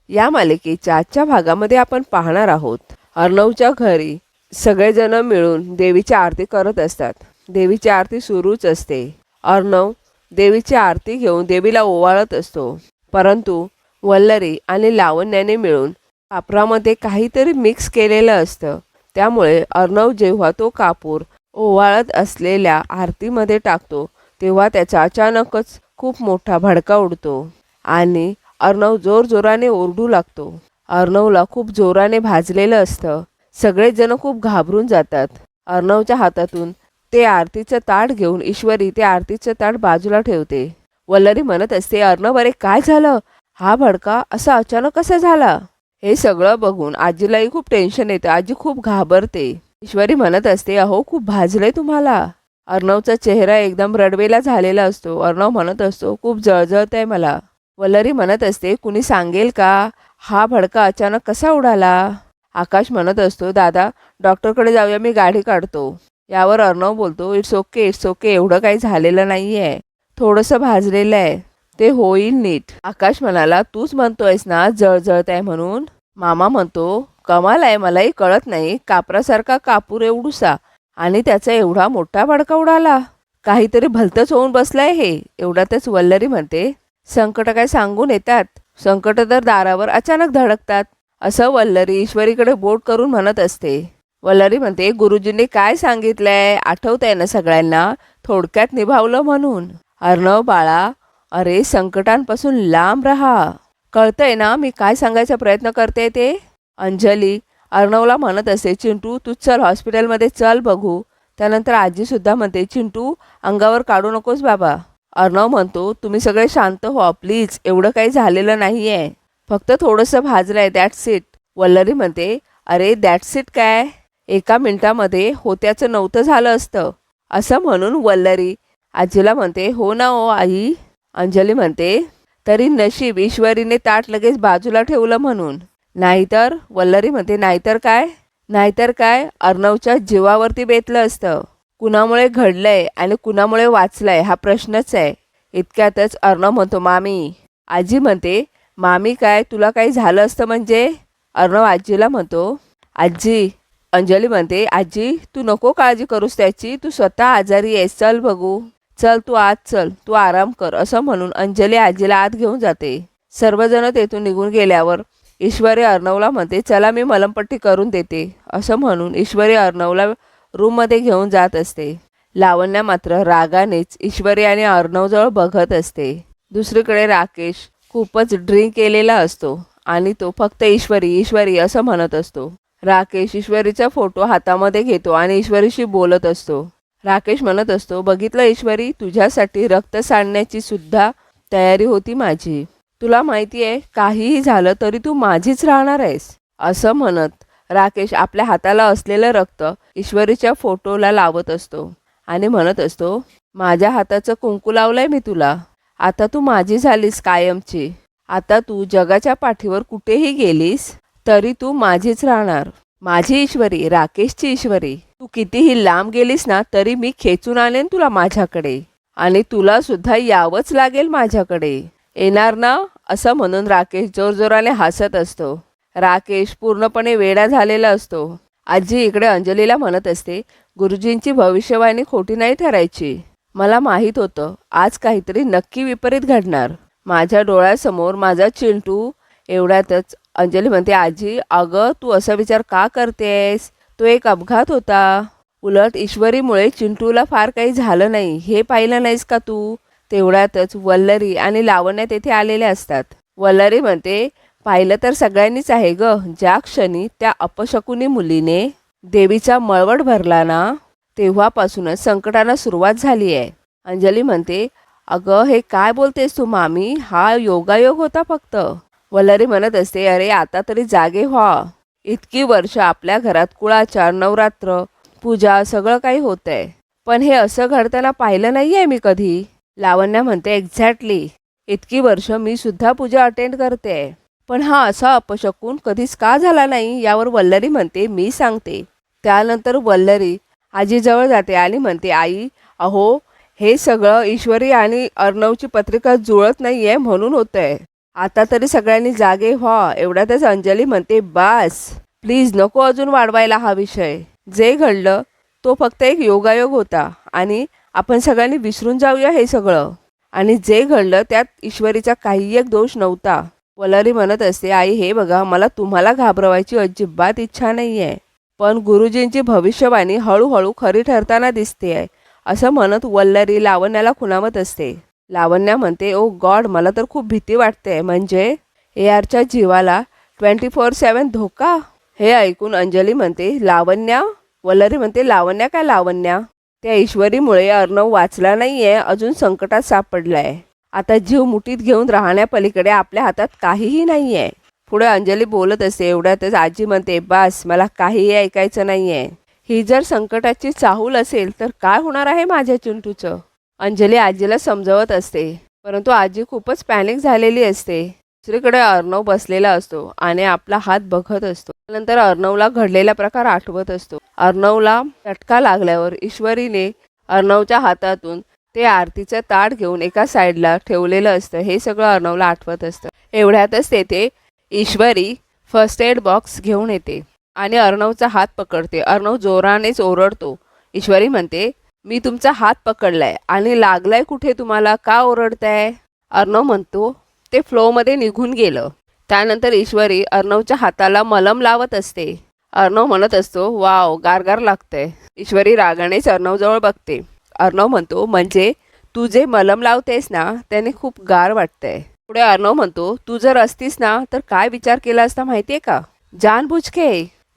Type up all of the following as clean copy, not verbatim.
या मालिकेच्या आजच्या भागामध्ये आपण पाहणार आहोत अर्णवच्या घरी सगळेजण मिळून देवीची आरती करत असतात। देवीची आरती सुरूच असते। अर्णव देवीची आरती घेऊन देवीला ओवाळत असतो, परंतु वल्लरी आणि लावण्याने मिळून कापरामध्ये काहीतरी मिक्स केलेलं असतं। त्यामुळे अर्णव जेव्हा तो कापूर ओवाळत असलेल्या आरतीमध्ये टाकतो तेव्हा त्याचा अचानकच खूप मोठा भडका उडतो आणि अर्णव जोरजोराने ओरडू लागतो। अर्णवला खूप जोराने भाजलेलं असतं। सगळेच जण खूप घाबरून जातात। अर्णवच्या हातातून ते आरतीचं ताट घेऊन ईश्वरी ते आरतीचं ताट बाजूला ठेवते। वल्लरी म्हणत असते, अर्णव अरे काय झालं? हा भडका असा अचानक कसा झाला? हे सगळं बघून आजीलाही खूप टेन्शन येतं। आजी खूप घाबरते। ईश्वरी म्हणत असते, अहो खूप भाजलंय तुम्हाला। अर्णवचा चेहरा एकदम रडवेला झालेला असतो। अर्णव म्हणत असतो, खूप जळजळतंय मला। वल्लरी म्हणत असते, कुणी सांगेल का हा भडका अचानक कसा उडाला? आकाश म्हणत असतो, दादा डॉक्टरकडे जाऊया, मी गाडी काढतो। यावर अर्णव बोलतो, इट्स ओके इट्स ओके, एवढं काही झालेलं नाही आहे, थोडंसं भाजलेलं आहे, ते होईल नीट। आकाश म्हणाला, तूच म्हणतोयस ना जळजळत आहे म्हणून? मामा म्हणतो, कमाल आहे, मलाही कळत नाही, कापरासारखा कापूर एवढूसा आणि त्याचा एवढा मोठा भडका उडाला, काहीतरी भलतंच होऊन बसलंय हे। एवढ्यातच वल्लरी म्हणते, संकट काय सांगून येतात, संकट तर दारावर अचानक धडकतात, असं वल्लरी ईश्वरीकडे बोट करून म्हणत असते। वल्लरी म्हणते, गुरुजींनी काय सांगितलंय आठवतंय ना सगळ्यांना, थोडक्यात निभावलं म्हणून। अर्णव बाळा, अरे संकटांपासून लांब राहा, कळतंय ना मी काय सांगायचा प्रयत्न करते ते? अंजली अर्णवला म्हणत असते, चिंटू तू चल हॉस्पिटलमध्ये चल बघू। त्यानंतर आजीसुद्धा म्हणते, चिंटू अंगावर काढू नकोस बाबा। अर्णव म्हणतो, तुम्ही सगळे शांत व्हा प्लीज, एवढं काही झालेलं नाही आहे, फक्त थोडंसं भाजलं आहे, दॅट्स इट। वल्लरी म्हणते, अरे दॅट्स इट काय, एका मिनिटामध्ये होत्याचं नव्हतं झालं असतं, असं म्हणून वल्लरी आजीला म्हणते, हो ना हो आई। अंजली म्हणते, तरी नशीब ईश्वरीने ताट लगेच बाजूला ठेवलं म्हणून, नाहीतर? वल्लरी म्हणते, नाहीतर काय? नाहीतर काय, अर्णवच्या जीवावरती बेतलं असतं। कुणामुळे घडलंय आणि कुणामुळे वाचलंय हा प्रश्नच आहे। इतक्यातच अर्णव म्हणतो, मामी। आजी म्हणते, मामी काय, तुला काही झालं असतं म्हणजे? अर्णव आजीला म्हणतो, आजी। अंजली म्हणते, आजी तू नको काळजी करूस त्याची, तू स्वतः आजारी आहेस, चल बघू, चल तू आत चल, तू आराम कर, असं म्हणून अंजली आजीला आत घेऊन जाते। सर्वजण तेथून निघून गेल्यावर ईश्वरी अर्णवला म्हणते, चला मी मलमपट्टी करून देते, असं म्हणून ईश्वरी अर्णवला रूममध्ये घेऊन जात असते। लावण्या मात्र रागानेच ईश्वरी आणि अर्णवजवळ बघत असते। दुसरीकडे राकेश खूपच ड्रिंक केलेला असतो आणि तो फक्त ईश्वरी ईश्वरी असं म्हणत असतो। राकेश ईश्वरीचा फोटो हातामध्ये घेतो आणि ईश्वरीशी बोलत असतो। राकेश म्हणत असतो, बघितलं ईश्वरी, तुझ्यासाठी रक्त सांडण्याची सुद्धा तयारी होती माझी, तुला माहिती आहे काहीही झालं तरी तू माझीच राहणार आहेस, असं म्हणत राकेश आपल्या हाताला असलेलं रक्त ईश्वरीच्या फोटोला लावत असतो आणि म्हणत असतो, माझ्या हाताचं कुंकू लावलंय मी तुला, आता तू माझी झालीस कायमची, आता तू जगाच्या पाठीवर कुठेही गेलीस तरी तू माझीच राहणार, माझी ईश्वरी, राकेशची ईश्वरी। तू कितीही लांब गेलीस ना तरी मी खेचून आणेन तुला माझ्याकडे आणि तुला सुद्धा यावंच लागेल माझ्याकडे, येणार ना? असं म्हणून राकेश जोरजोराने हसत असतो। राकेश पूर्णपणे वेडा झालेला असतो। आजी इकडे अंजलीला म्हणत असते, गुरुजींची भविष्यवाणी खोटी नाही ठरायची, मला माहीत होतं आज काहीतरी नक्की विपरीत घडणार, माझ्या डोळ्यासमोर माझा चिंटू। एवढ्यातच अंजली म्हणते, आजी अगं तू असा विचार का करतेस, तो एक अपघात होता, उलट ईश्वरीमुळे चिंटूला फार काही झालं नाही, हे पाहिलं नाहीस का तू? तेवढ्यातच वल्लरी आणि लावण्या तेथे आलेल्या असतात। वल्लरी म्हणते, पाहिलं तर सगळ्यांनीच आहे ग, ज्या क्षणी त्या अपशकुनी मुलीने देवीचा मळवट भरला ना तेव्हापासूनच संकटाला सुरुवात झाली आहे। अंजली म्हणते, अगं हे काय बोलतेस तू मामी, हा योगायोग होता फक्त। वल्लरी म्हणत असते, अरे आता तरी जागे व्हा, इतकी वर्ष आपल्या घरात कुळाचार, नवरात्र, पूजा सगळं काही होतंय, पण हे असं घडताना पाहिलं नाही आहे मी कधी। लावण्या म्हणते, एक्झॅक्टली, इतकी वर्ष मी सुद्धा पूजा अटेंड करते, पण हा असा अपशकुन कधीच का झाला नाही? यावर वल्लरी म्हणते, मी सांगते। त्यानंतर वल्लरी आजीजवळ जाते आणि म्हणते, आई अहो हे सगळं ईश्वरी आणि अर्णवची पत्रिका जुळत नाही आहे म्हणून होतंय, आता तरी सगळ्यांनी जागे व्हा. एवढ्यातच अंजली म्हणते, बास प्लीज, नको अजून वाढवायला हा विषय. जे घडलं तो फक्त एक योगायोग होता आणि आपण सगळ्यांनी विसरून जाऊया हे सगळं. आणि जे घडलं त्यात ईश्वरीचा काही एक दोष नव्हता. वल्लरी म्हणत असते, आई हे बघा, मला तुम्हाला घाबरवायची अजिबात इच्छा नाही आहे, पण गुरुजींची भविष्यवाणी हळूहळू खरी ठरताना दिसते आहे, असं म्हणत वल्लरी लावण्याला खुणावत असते. लावण्या म्हणते, ओ गॉड, मला तर खूप भीती वाटते. म्हणजे ARच्या जीवाला 24/7 धोका? हे ऐकून अंजली म्हणते, लावण्या? वल्लरी म्हणते, लावण्या काय लावण्या? त्या ईश्वरीमुळे अर्णव वाचला नाहीये, अजून संकटात सापडलाय. आता जीव मुठीत घेऊन राहण्यापलीकडे आपल्या हातात काहीही नाहीये. पुढे अंजली बोलत असते. एवढ्यातच आजी म्हणते, बास, मला काहीही ऐकायचं नाहीये. ही जर संकटाची चाहूल असेल तर काय होणार आहे माझ्या चिंटूचं? अंजली आजीला समजावत असते, परंतु आजी खूपच पॅनिक झालेली असते. दुसरीकडे अर्णव बसलेला असतो आणि आपला हात बघत असतो. नंतर अर्णवला घडलेला प्रकार आठवत असतो. अर्णवला चटका लागल्यावर ईश्वरीने अर्णवच्या हातातून ते आरतीचं ताट घेऊन एका साईडला ठेवलेलं असतं. हे सगळं अर्णवला आठवत असतं. एवढ्यातच तेथे ईश्वरी फर्स्ट एड बॉक्स घेऊन येते आणि अर्णवचा हात पकडते. अर्णव जोरानेच ओरडतो. ईश्वरी म्हणते, मी तुमचा हात पकडलाय आणि लागलाय कुठे तुम्हाला? का ओरडताय? अर्णव म्हणतो, ते फ्लोमध्ये निघून गेलं. त्यानंतर ईश्वरी अर्णवच्या हाताला मलम लावत असते. अर्णव म्हणत असतो, वाव, गारगार लागतंय. ईश्वरी रागानेच अर्णवजवळ बघते. अर्णव म्हणतो, म्हणजे तू जे मलम लावतेस ना त्याने खूप गार वाटतंय. पुढे अर्णव म्हणतो, तू जर असतीस ना तर काय विचार केला असता माहितीये का?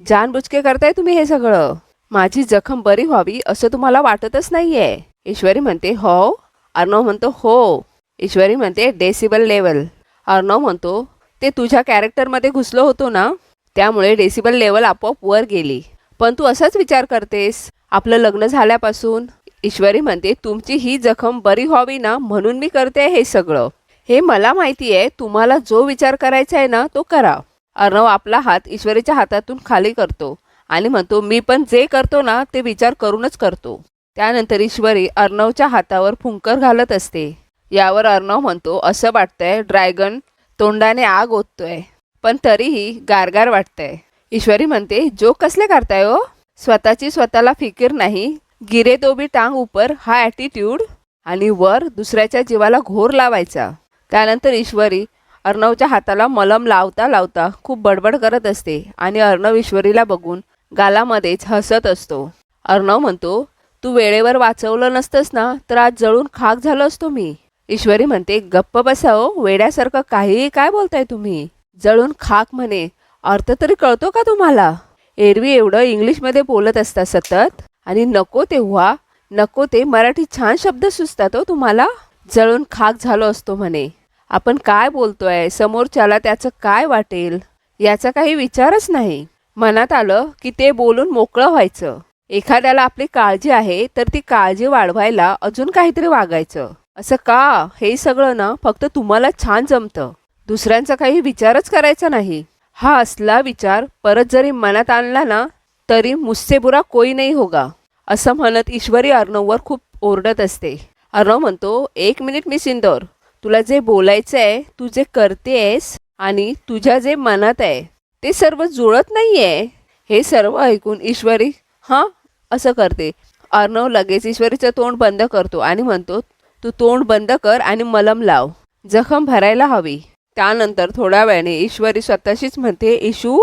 जानबुचके करताय तुम्ही हे सगळं. माझी जखम बरी व्हावी असं तुम्हाला वाटतच नाहीये. ईश्वरी म्हणते, हो? अर्णव म्हणतो, हो. ईश्वरी म्हणते, डेसिबल लेवल. अर्णव म्हणतो, ते तुझ्या कॅरेक्टरमध्ये घुसलो होतो ना, त्यामुळे डेसिबल लेवल आपोआप वर गेली. पण तू असाच विचार करतेस आपलं लग्न झाल्यापासून. ईश्वरी म्हणते, तुमची ही जखम बरी व्हावी ना म्हणून मी करते हे सगळं. हे मला माहिती आहे. तुम्हाला जो विचार करायचा आहे ना तो करा. अर्णव आपला हात ईश्वरीच्या हातातून खाली करतो आणि म्हणतो, मी पण जे करतो ना ते विचार करूनच करतो. त्यानंतर ईश्वरी अर्णवच्या हातावर फुंकर घालत असते. यावर अर्णव म्हणतो, असं वाटतंय ड्रॅगन तोंडाने आग ओततोय, पण तरीही गारगार वाटतंय. ईश्वरी म्हणते, जोक कसले करताय हो? स्वतःची स्वतःला फिकीर नाही, गिरे तो भी टांग ऊपर हा ॲटिट्यूड, आणि वर दुसऱ्याच्या जीवाला घोर लावायचा. त्यानंतर ईश्वरी अर्णवच्या हाताला मलम लावता लावता खूप बडबड करत असते आणि अर्णव ईश्वरीला बघून गालामध्येच हसत असतो. अर्णव म्हणतो, तू वेळेवर वाचवलं नसतंस ना तर आज जळून खाक झालो असतो मी. ईश्वरी म्हणते, गप्प बसा हो, वेड्यासारखं काहीही काय बोलताय तुम्ही? जळून खाक म्हणे, अर्थ तरी कळतो का तुम्हाला? एरवी एवढं इंग्लिशमध्ये बोलत असता सतत, आणि नको तेव्हा नको ते मराठी छान शब्द सुचतात हो तुम्हाला. जळून खाक झालो असतो म्हणे. आपण काय बोलतोय, समोरच्याला त्याचं काय वाटेल याचा काही विचारच नाही. मनात आलं की ते बोलून मोकळं व्हायचं. एखाद्याला आपली काळजी आहे तर ती काळजी वाढवायला अजून काहीतरी वागायचं. असं का? हे सगळं ना फक्त तुम्हाला छान जमतं. दुसऱ्यांचा काही विचारच करायचा नाही. हा असला विचार परत जरी मनात आणला ना तरी मुझसे बुरा कोई नहीं होगा, असं म्हणत ईश्वरी अर्णववर खूप ओरडत असते. अर्णव म्हणतो, एक मिनिट मिस इंदौर, तुला जे बोलायचं आहे, तू जे करतेस आणि तुझ्या जे मनात आहे ते सर्व जुळत नाहीये. हे सर्व ऐकून ईश्वरी हां असं करते. अर्णव लगेच ईश्वरीचं तोंड बंद करतो आणि म्हणतो, तू तोंड बंद कर आणि मलम लाव, जखम भरायला हवी. त्यानंतर थोड्या वेळाने ईश्वरी स्वतःशीच म्हणते, इशू,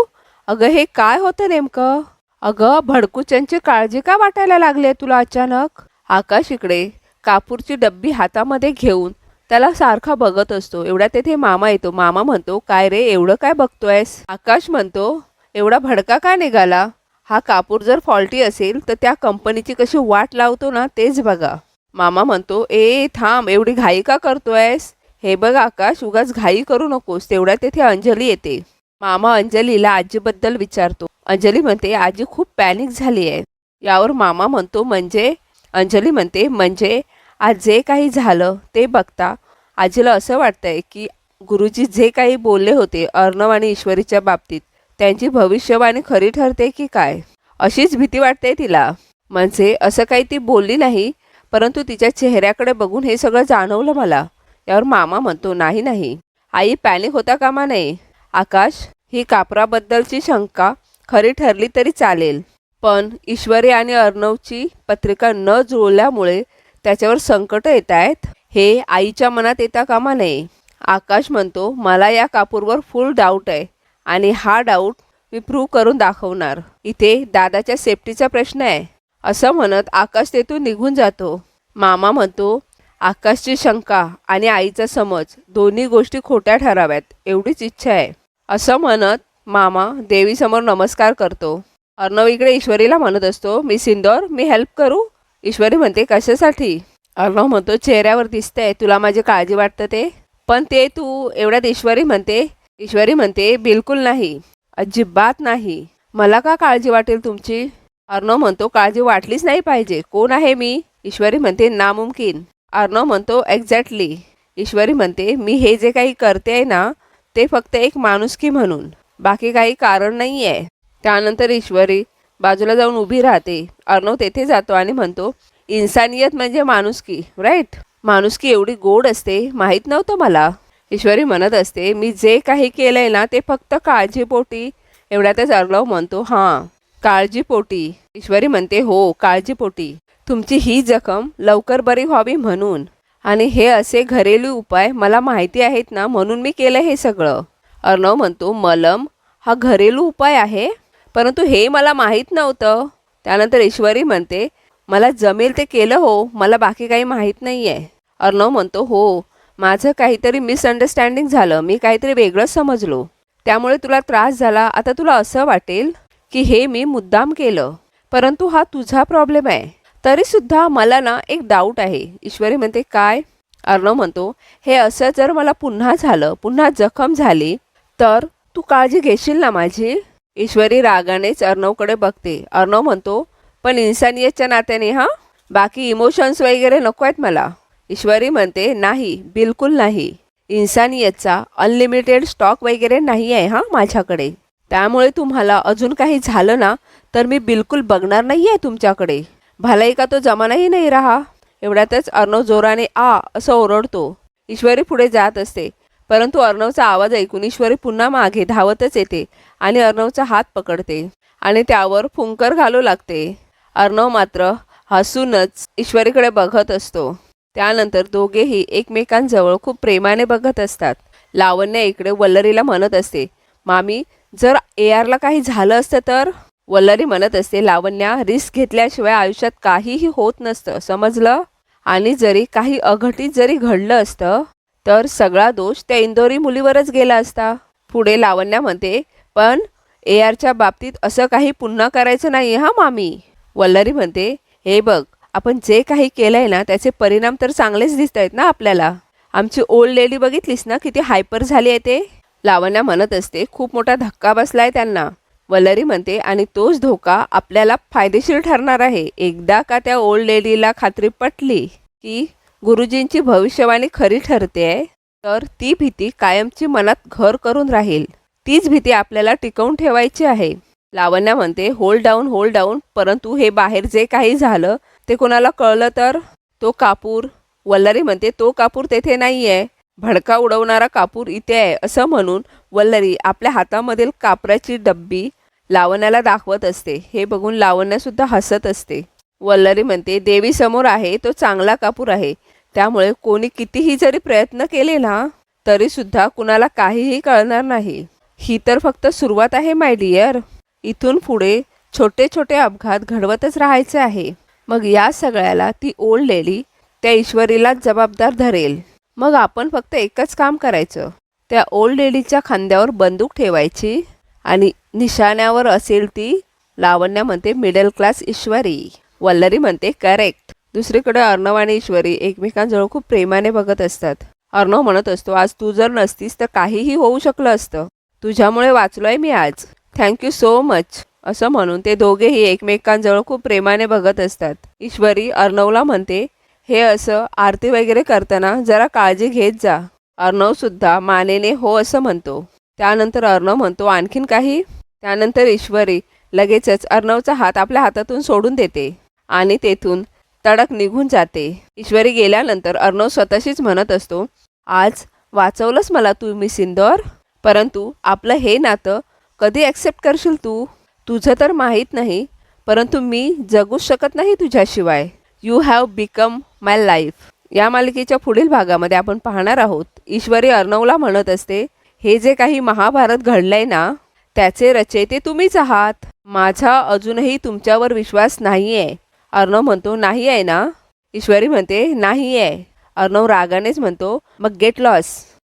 अगं हे काय होतं नेमकं? अगं भडकूच्यांची काळजी का वाटायला लागली तुला अचानक? आकाश इकडे कापूरची डब्बी हातामध्ये घेऊन त्याला सारखा बघत असतो. एवढ्या तेथे मामा येतो. मामा म्हणतो, काय रे एवढं काय बघतोयस? आकाश म्हणतो, एवढा भडका का निघाला? हा कापूर जर फॉल्टी असेल तर त्या कंपनीची कशी वाट लावतो ना तेच बघा. मामा म्हणतो, ए थांब, एवढी घाई का करतोयस? हे बघ आकाश, उगाच घाई करू नकोस. तेवढ्या तेथे अंजली येते. मामा अंजलीला आजीबद्दल विचारतो. अंजली म्हणते, आजी खूप पॅनिक झाली आहे. यावर मामा म्हणतो, म्हणजे? अंजली म्हणते, म्हणजे आज जे काही झालं ते बघता आजीला असं वाटतंय की गुरुजी जे काही बोलले होते अर्णव आणि ईश्वरीच्या बाबतीत त्यांची भविष्यवाणी खरी ठरते की काय, अशीच भीती वाटते तिला. म्हणजे असं काही ती बोलली नाही, परंतु तिच्या चेहऱ्याकडे बघून हे सगळं जाणवलं मला. यावर मामा म्हणतो, नाही, आई पॅनिक होता कामा नये. आकाश, ही कापराबद्दलची शंका खरी ठरली तरी चालेल, पण ईश्वरी आणि अर्णवची पत्रिका न जुळल्यामुळे त्याच्यावर संकट येत आहेत हे आईच्या मनात येता कामा नये. आकाश म्हणतो, मला या कापूरवर फुल डाऊट आहे आणि हा डाऊट मी प्रूव्ह करून दाखवणार. इथे दादाच्या सेफ्टीचा प्रश्न आहे. असं म्हणत आकाश तेथून निघून जातो. मामा म्हणतो, आकाशची शंका आणि आईचा समज दोन्ही गोष्टी खोट्या ठराव्यात एवढीच इच्छा आहे. असं म्हणत मामा देवीसमोर नमस्कार करतो. अर्णव इकडे ईश्वरीला म्हणत असतो, मी सिंदूर, मी हेल्प करू? ईश्वरी म्हणते, कशासाठी? अर्णव म्हणतो, चेहऱ्यावर दिसतंय तुला माझी काळजी वाटतं ते, पण ते तू एवढ्यात ईश्वरी म्हणते, बिलकुल नाही, अजिबात नाही. मला का काळजी वाटेल तुमची? अर्णव म्हणतो, काळजी वाटलीच नाही पाहिजे. कोण आहे मी? ईश्वरी म्हणते, नामुमकिन. अर्णव म्हणतो, एक्झॅक्टली. ईश्वरी म्हणते, मी हे जे काही करते आहे ना ते फक्त एक माणुसकी म्हणून, बाकी काही कारण नाही आहे. त्यानंतर ईश्वरी बाजूला जाऊन उभी राहते. अर्णव तेथे जातो आणि म्हणतो, इन्सानियत म्हणजे माणुसकी, राईट? माणुसकी एवढी गोड असते माहीत नव्हतं मला. ईश्वरी म्हणत असते, मी जे काही केलं आहे ना ते फक्त काळजीपोटी. एवढ्यातच अर्णव म्हणतो, हां, काळजीपोटी. ईश्वरी म्हणते, हो, काळजीपोटी. तुमची ही जखम लवकर बरी व्हावी म्हणून. आणि हे असे घरेलू उपाय मला माहिती आहेत ना, म्हणून मी केलं हे सगळं. अर्णव म्हणतो, मलम हा घरेलू उपाय आहे? परंतु हे मला माहीत नव्हतं. त्यानंतर ईश्वरी म्हणते, मला जमेल ते केलं हो, मला बाकी काही माहीत नाही आहे. अर्णव म्हणतो, हो, माझं काहीतरी मिसअंडरस्टँडिंग झालं, मी काहीतरी वेगळंच समजलो, त्यामुळे तुला त्रास झाला. आता तुला असं वाटेल की हे मी मुद्दाम केलं, परंतु हा तुझा प्रॉब्लेम आहे. तरीसुद्धा मला ना एक डाऊट आहे. ईश्वरी म्हणते, काय? अर्णव म्हणतो, हे असं जर मला पुन्हा झालं, पुन्हा जखम झाली तर तू काळजी घेशील ना माझी? ईश्वरी रागानेच अर्णवकडे बघते. अर्णव म्हणतो, पण इन्सानियतच्या नात्याने, हां, बाकी इमोशन्स वगैरे नको आहेत मला. ईश्वरी म्हणते, नाही, बिलकुल नाही. इन्सानियतचा अनलिमिटेड स्टॉक वगैरे नाही आहे हां माझ्याकडे. त्यामुळे तुम्हाला अजून काही झालं ना तर मी बिलकुल बघणार नाही आहे तुमच्याकडे. भलाई का तो जमानाही नाही रहा. एवढ्यातच अर्णव जोराने आ असं ओरडतो. ईश्वरी पुढे जात असते, परंतु अर्णवचा आवाज ऐकून ईश्वरी पुन्हा मागे धावतच येते आणि अर्णवचा हात पकडते आणि त्यावर फुंकर घालू लागते. अर्णव मात्र हसूनच ईश्वरीकडे बघत असतो. त्यानंतर दोघेही एकमेकांजवळ खूप प्रेमाने बघत असतात. लावण्य इकडे वल्लरीला म्हणत असते, मामी, जर ARला काही झालं असतं तर? वल्लरी म्हणत असते, लावण्या, रिस्क घेतल्याशिवाय आयुष्यात काहीही होत नसतं, समजलं? आणि जरी काही अघटित जरी घडलं असतं तर सगळा दोष त्या इंदोरी मुलीवरच गेला असता. पुढे लावण्या म्हणते, पण ARच्या बाबतीत असं काही पुन्हा करायचं नाही हां मामी. वल्लरी म्हणते, हे बघ, आपण जे काही केलंय ना त्याचे परिणाम तर चांगलेच दिसत आहेत ना आपल्याला. आमची ओल्ड लेडी बघितलीस ना किती हायपर झाली आहे ते? लावण्या म्हणत असते, खूप मोठा धक्का बसलाय त्यांना. वल्लरी म्हणते, आणि तोच धोका आपल्याला फायदेशीर ठरणार आहे. एकदा का त्या ओल्ड लेडीला खात्री पटली की गुरुजींची भविष्यवाणी खरी ठरते तर ती भीती कायमची मनात घर करून राहील. तीच भीती आपल्याला टिकवून ठेवायची आहे. लावण्या म्हणते, होल्ड डाऊन, परंतु हे बाहेर जे काही झालं ते कोणाला कळलं तर? तो कापूर. वल्लरी म्हणते, तो कापूर तेथे नाही आहे, भडका उडवणारा कापूर इथे आहे. असं म्हणून वल्लरी आपल्या हातामधील कापराची डब्बी लावण्याला दाखवत असते. हे बघून लावण्यासुद्धा हसत असते. वल्लरी म्हणते, देवी समोर आहे तो चांगला कापूर आहे, त्यामुळे कोणी कितीही जरी प्रयत्न केले ना तरीसुद्धा कुणाला काहीही कळणार नाही. ही तर फक्त सुरुवात आहे माय डिअर. इथून पुढे छोटे छोटे अपघात घडवतच राहायचे आहे. मग या सगळ्याला ती ओल्ड लेडी त्या ईश्वरीला जबाबदार धरेल. मग आपण फक्त एकच काम करायचं, त्या ओल्ड लेडीच्या खांद्यावर बंदूक ठेवायची आणि निशाण्यावर असेल ती. लावण्या म्हणते, मिडल क्लास ईश्वरी. वल्लरी म्हणते, करेक्ट. दुसरीकडे अर्णव आणि ईश्वरी एकमेकांजवळ खूप प्रेमाने बघत असतात. अर्णव म्हणत असतो, आज तू जर नसतीस तर काहीही होऊ शकलं असतं. तुझ्यामुळे वाचलोय मी आज, थँक्यू सो मच. असं म्हणून ते दोघेही एकमेकांजवळ खूप प्रेमाने बघत असतात. ईश्वरी अर्णवला म्हणते, हे असं आरती वगैरे करताना जरा काळजी घेत जा. अर्णवसुद्धा मानेने हो असं म्हणतो. त्यानंतर अर्णव म्हणतो, आणखीन काही? त्यानंतर ईश्वरी लगेचच अर्णवचा हात आपल्या हातातून सोडून देते आणि तेथून तडक निघून जाते. ईश्वरी गेल्यानंतर अर्णव स्वतःशीच म्हणत असतो, आज वाचवलंस मला तू मिसिंदर. परंतु आपलं हे नातं कधी ॲक्सेप्ट करशील तू? तुझं तर माहीत नाही, परंतु मी जगूच शकत नाही तुझ्याशिवाय. You have become my life. या मालिकेच्या पुढील भागामध्ये आपण पाहणार आहोत ईश्वरी अर्णवला म्हणत असते, हे जे काही महाभारत घडलंय ना, त्याचे रचयिते तुम्हीच आहात. माझा अजूनही तुमच्यावर विश्वास नाही आहे. अर्णव म्हणतो, नाही आहे ना? ईश्वरी म्हणते, नाही आहे. अर्णव रागानेच म्हणतो, मग गेट लॉस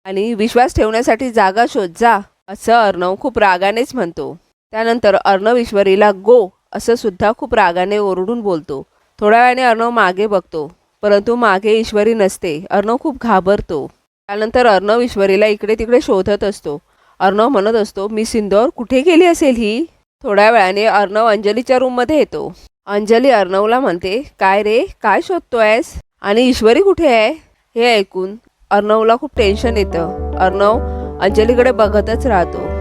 आणि विश्वास ठेवण्यासाठी जागा शोध जा, असं अर्णव खूप रागानेच म्हणतो. त्यानंतर अर्णव ईश्वरीला गो असं सुद्धा खूप रागाने ओरडून बोलतो. थोड्या वेळाने अर्णव मागे बघतो, परंतु मागे ईश्वरी नसते. अर्णव खूप घाबरतो. त्यानंतर अर्णव ईश्वरीला इकडे तिकडे शोधत असतो. अर्णव म्हणत असतो, मिसिंदर कुठे गेली असेल ही? थोड्या वेळाने अर्णव अंजलीच्या रूममध्ये येतो. अंजली अर्णवला म्हणते, काय रे, काय शोधतोयस? आणि ईश्वरी कुठे आहे? हे ऐकून अर्णवला खूप टेन्शन येतं. अर्णव अंजलीकडे बघतच राहतो.